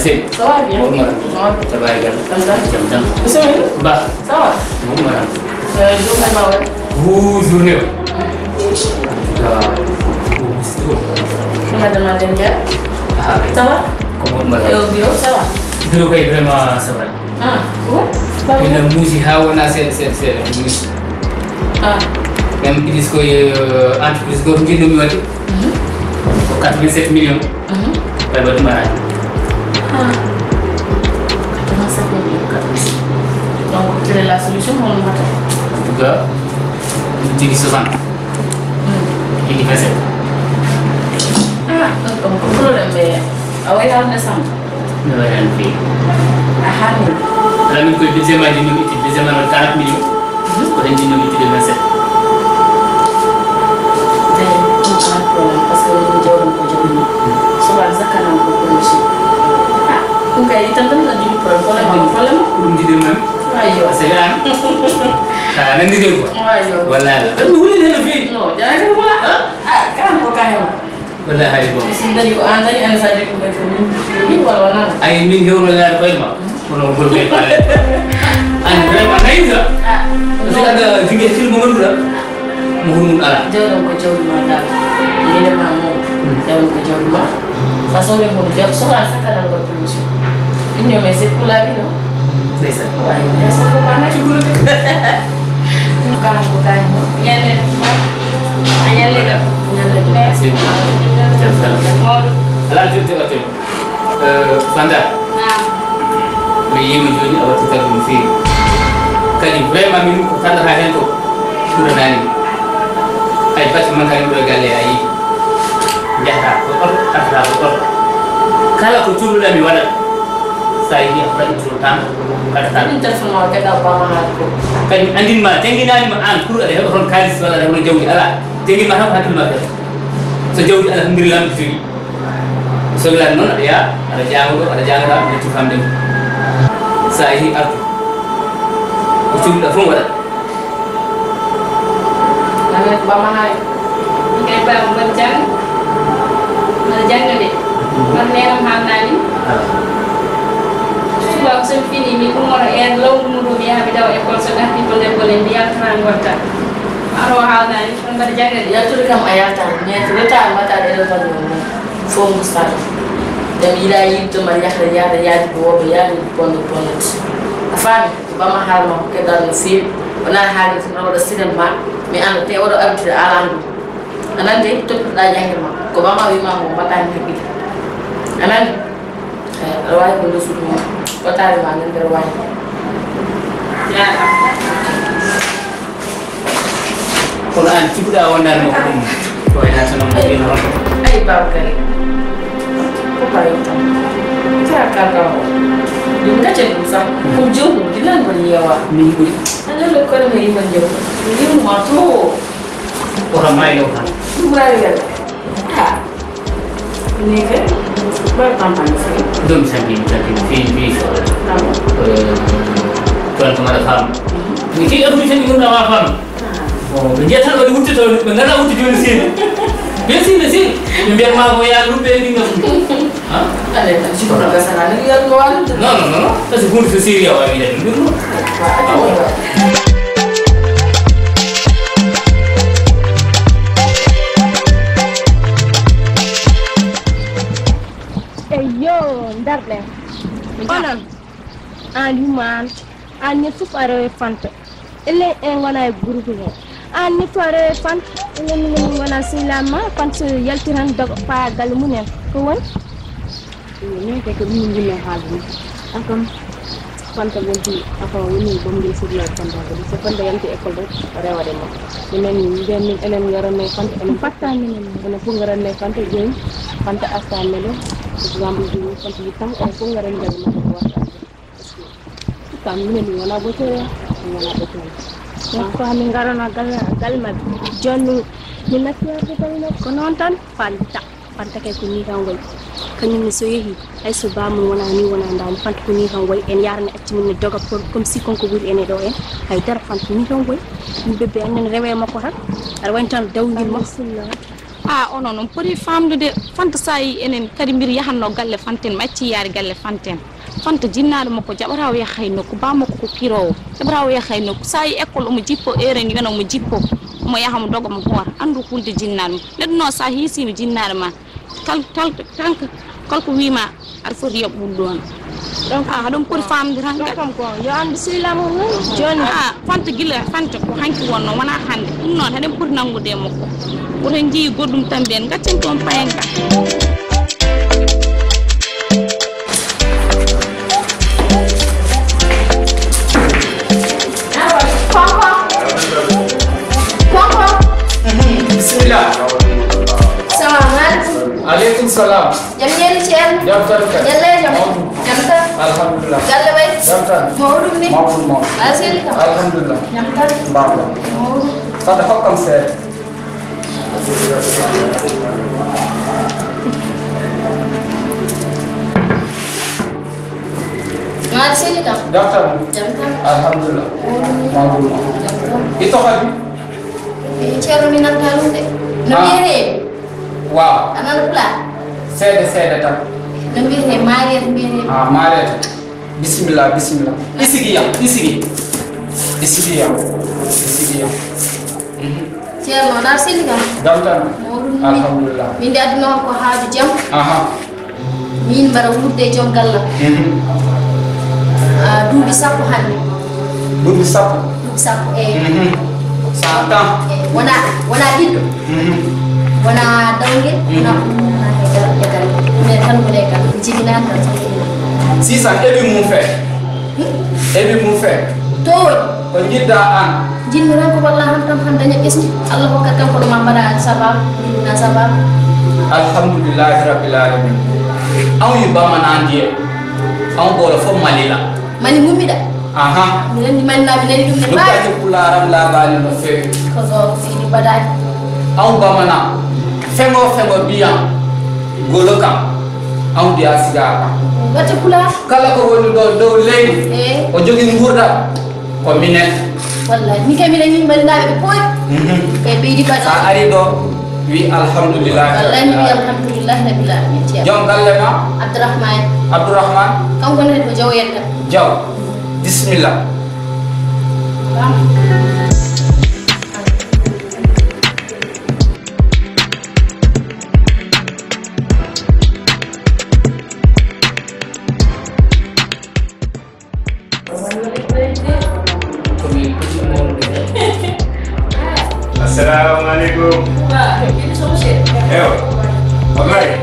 c'est ça va bien. Ça va également. Jam-jam. Bah. Ça va. Vous journée. Madame Madenga. Ça va? Comment madame? Et au bureau, ça va? Bureau est vraiment ça va. Ah, ouais? Une musique c'est musique. Ah. Même ils disent que entreprise go ngi no mi wati. 87 millions. Bay ba dama raaj. Ah. 87 millions. Donc quelle est la solution mon matin? En tout cas, tu dis 60. Il dit 27. Ah, comme problème mais ah ouais, on descend. Ne va rien faire. Ah, la min koy deuxième année ñu étude deuxième année 40 millions. Ko dañ di ñu étude 27. Parce que ñu jawon ko jawni so wal zakana ko ko ci ah ko kay tan tan la di problème Dum di dem même ayo c'est là ah nan di dem ko wallahi la ñu wuli na fi no jaay ko wala ah kan ko kay wallahi hay bo sin dari ko andari an sa di ko ni wala wala ay min hewro la bay ma ko ko be pare an vraiment nayza ah parce que ada jige film mo ngandula mo hunul ala jawon ko jawni ma dal ni ma mo jawon ko jawni ma façon le mo def so la sakana ko production ini mais c'est pour la vie non c'est ça ouais ça ko bana ci groupe kan ko kay ñene ñene la c'est ala jotté waté Fanda mais yimi joni awati tagu fi kadi vraiment min ko tanda ha hen to sura nani ay fati man kay do galle ay jahta ko atra ko kala ko tuluda mi wala say ni afra itu tan kada tan interfon ma ka da ba ma ko kadi andin ma tenginani ma an pour ade ron kalis wala ron jawdi ala tengi ma ham hakil ma ka so jawdi alhamdulillah mi fi so la non ada jango ni tu famde say artu ko tuluda fon wala ba ma hay ngay ba mo jang na jang de man neram xam na ni suba ko sen fini mi ko ngora en law mu do ya bi daw école so daf ko de ko len bi yal tan gorta aro ha na ni kon ba jang de ya tur kam ayata ne ta mata da da ta fo musta da mi da yi to ma ya ya do ya ni pondo afami ba ma hal ma ko dal fi wala haali to no da sidan ma mi ando te odo abti alandu anande to da jangir ma ko ba ma wi ma mo mata ni bi anan rawai ko do sudu ko tari ma ngel rawai ya Quran cibuda wondan mo ko to ina tan mo dino ay ba kay ko pa yo tan ta ka ka dum ka chen sa ko jomu dilan ko yawa ni ko ana lo ko me yi man jomu ni mo to ora mai lo kan Muraria. Ha. Ini kan berkampanye sih. dum sabi fi so tuan kemana fam ni ki aru sen ngun na fam oh dia tan wadi wutti to ngana wutti joni sin besi biar ma ko ya lu be ni ngam ha Ada tak sih kalau nggak salah nih yang luar. no tas gun fi Syria wa mi den dum Yo, darle. Onan. Aliman. Ani fufare fanta. Ele ngona groupe ni. Ani fare fanta. Ele ngona silama fanta yaltiran dog pa galmunen. Ko won? Ni te ko mi ngi ne halu. Akam fanta bonti afa woni bom ngi sirla fanta ko se fanta yanti école rek rewa dem. Ni men ni den min enen yorone fanta enen fatta ni enen fu ngarane fanta jey fanta astanelo. Example di fanta yitam e fu ngarane dem ma ko wata. Kam ni ni wala botere wala botere. Ko ami ngarana galma jonu ni nakya ko tan ko non tan fanta kay ko ni kan way kanyum ni so yehi ay so ba mun wona ni wona ndam fanta ko ni kan way en yarne acci min doga pour comme si konko buri ene do en ay dar fanta ni kan way ni bebe en rewe mako tan ar way tan daw ngir mo onon non pori famdude fanta sayi enen kadi mbir yahanno galle fanten macci yaari galle fanten fanta jinnaɗo makko jaɓata o yahay nokku ba makko ko kirowo jaɓata o yahay nokku sayi école omo jippo eren yona omo jippo omo yaha mo doga mo hoora andu hulde jinnaɗo mo neɗɗo no sa hiisimi jinnaɗo ma kalko wima aɗa foti yoɓɓude ɗon donc haɗum poti famde tan kam ko yo andu silamu joni fanta gila fanta ko hanki wonno wona hande ɗum noon haɗen poti nangude makko woto jii goɗɗum tan mbiyen gaccen toon payen ka bismillah. Assalamualaikum. Waalaikumsalam. Jam ñeeni ci en. Jam tan ka. Jalle jam. Jam tan. Alhamdulillah. Galle bay. Jam tan. Mawdum ni. Mawdum. Asili ka. Alhamdulillah. Jam tan. Baba. Mawdum. Sada hokkam seede. Asili ka. Jam tan. Jam tan. Alhamdulillah. Mawdum. Mawdum. Jam tan. Ito kadi. Ceerno mi nantalum de. No mbiyete. Waaw. Anan pula. Seede tan. No mbiyete Marieta mbiyete. Marieta. Bismillah. Isigi yam. Isigi yam. Ceerno na sili ka. Jam tan. Mawdum. Alhamdulillah. Min de aduna ko haaju jam. Aha. Min bara wudde jom galla. Duuɓi sappo hande. Duuɓi sappo. Duuɓi sappo Satan. Wona ɓiɗɗo. Wona dawgel. Wona hegal. Mais tan ko legal. Jibinani tan. Sisan eɓi mum fe. Towoy. Ko jiɗɗa an. Jinmi tan ko walla han tam han daña ɓesdi. Allah hokkat kam kono ma mbaɗa an sababu. Jibina sababu. Alhamdulillahi rabbil alamin. An yi bamana ndiye. An goro fof malila. Mani mummiɗa. Aha. Mi rendi mannaɓe nani ɗum ne mbawi. Dukkati pularam labali no fewi. Koso fiiɗi mbaɗani. An bamana. Fengo biyan. Golo kam. An biya siga kam. Watte pulaar. Kala ko woni ɗo dow leydi. O jogui gurɗam. Ko minen. Wallahi mi kay miɗen yimɓe naɓe ɓe pooy. Kay ɓeydi mbaɗa. Sa ari ɗo wi alhamdulillahi. Wallahi mi wi alhamdulillahi rabbil alamin. Jom galle ma? Abdourahmane. Kanko ne ko Jaw yetta. Jaw. Bismillah. Assalamualaikum. Ini solusi. Ayo. Bye.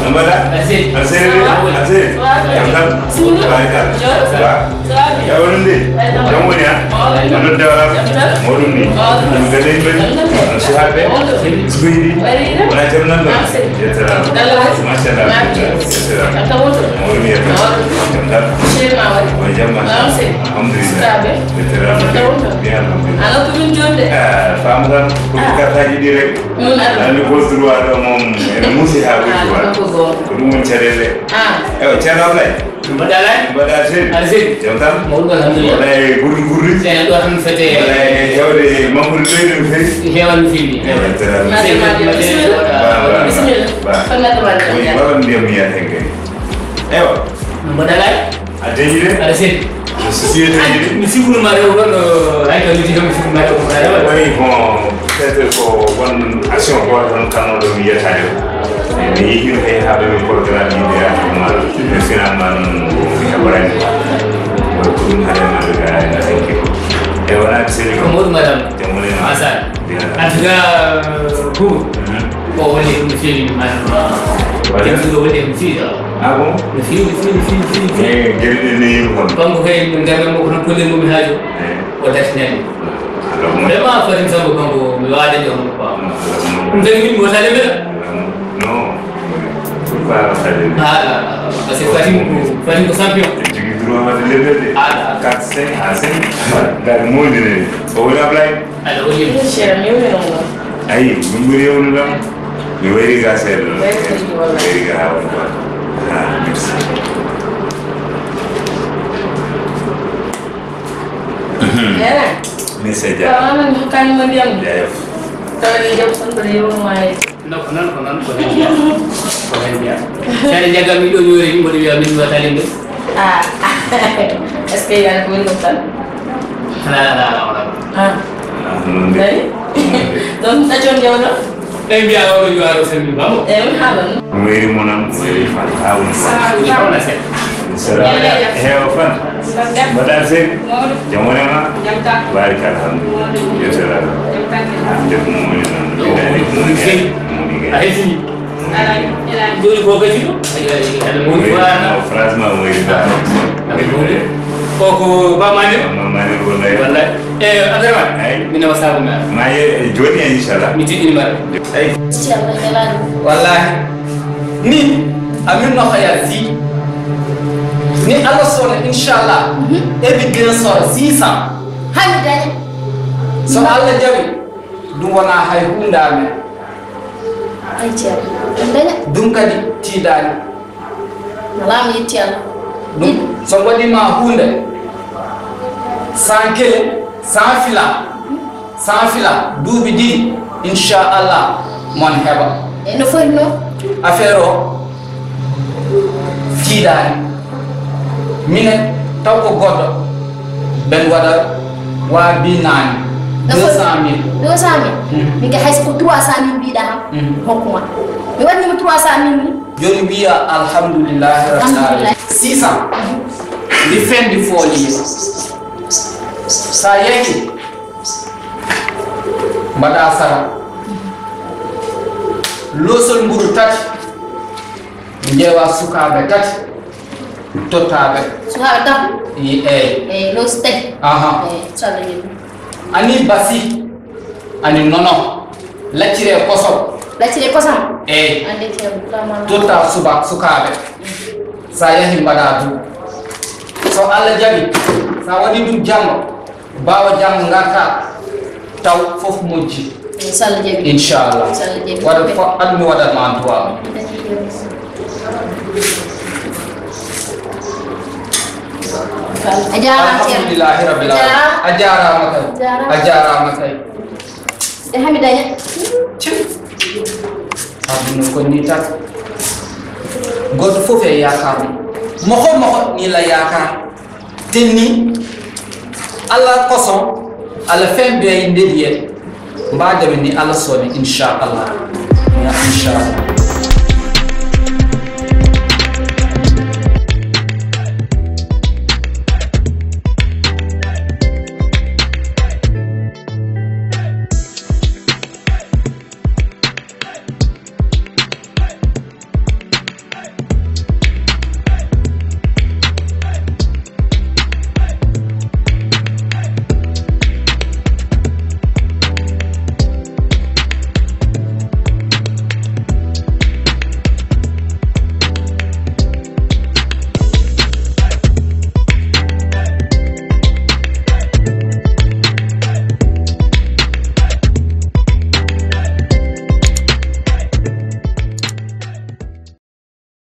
Namada. Asir. Yang kan. Baiklah. Ya urundi. Yang mana? Manut dalam. Morundi. Mungkin ini. Siapa? Squidi. Mana jalan tu? Masya Allah. Morundi. Yang kan. Macam mana? Alhamdulillah. Biar. Anak tu tunjuk deh. Faham kan? Kata direct. Lalu bos dulu ada musik habis. Kudu mencerele. Channel lain. Arzin. Jangan. Alhamdulillah. Oleh guru. Saya doakan fete. Oleh jauh di mampu itu face. Hewan film. Bismillah. Baru dia miat hengke. Ayo. Ada je. Arzin. Sesuatu je. Misi belum ada orang. Ayo kita juga misi belum ada orang. Woi, peut-être ko one action ko tan kan do mi yata yo ni yu e habe mi programme ni ya ma finalement fi habaran ko dum hada ma ga na hanki e wala seni ko Kamu madam. jamule Asal. Anda bu. Ko wali film man. Dia juga wali film. ah bon Film. gel ni yu ko Kamu kayak mendengar mau kena kulit mau belajar. Odasnya. Memang farin sama kamu ada yang apa? Mungkin ini buat saya bela. no para sabe Masih farin ko sampai. jigi duro ma de lebe Ada. katse hasen dar mo de o wala blay Ada uji. Share mi wi non. ay bumburi yow lam mi wari ga sel wari ga hawa merci Era. ni se ja Kalau anak bukan mediam. ja Tadi jam sendiri rumai. No, konon ko dia. Saya jaga video nyuri mo dia min batalin do. Ah. Est-ce que yana ko noktan? La. Ah. Dari? Don ta jon yono? Biya ko yo aro sen mi bamo. Halan. Mwiri monam mwiri fatawu. Ni ko na se. Sera hewa fan. Badal sen. Jamone ma. Jamta. Barika alhamdulillah. Ya sera. Jamta. Def mo mo Ahisi. Jori ko gaji do. Mo ni fara. Phrase ma mwiri da. Koko ba mane? Mane wallahi. Wallahi. Adraman. Mina wasabu ma. Ma ye joni inshallah. Mi ti mar. Siapa jalan? Wallahi. Ni amin no khayati. Ni Allah sona inshallah. Ebi gën sora 600. Hamidane. So Allah jabi. Dum wana hay hundame. Ay ciel. Ndanya. Dum kadi tidani. Malam yi ciel. Dum so wadi ma hunde. Sankele, sanfila, dubi di inshallah mon heba. No forno. Affaire tidani. Mine taw ko goddo ben wada wa bi nani 200,000 mi ga hay ko 300,000 bi da hokuma mi wadi mi 300,000 joni biya alhamdulillah rabbil alamin 600 di fin di folie sa yeki mbada sara losol mburu tati njewa sukabe tati totabe sukabe tam lo steak aha sala ni ani basi ani nono lacire koso ande te vraiment tota sukabe sa yahi mbada du so Allah jabi sa wadi dum jango bawa jango ngata taw fof moji sala jabi inshallah wada fo admi wada ma duwa alhamdulillah rabbil alamin ajara makai hamidanya abnu ko ni tak god fofé yakar mo ni la yakar tenni alla koson alla fembe ndediye mbade ni alla soni inshallah ya inshallah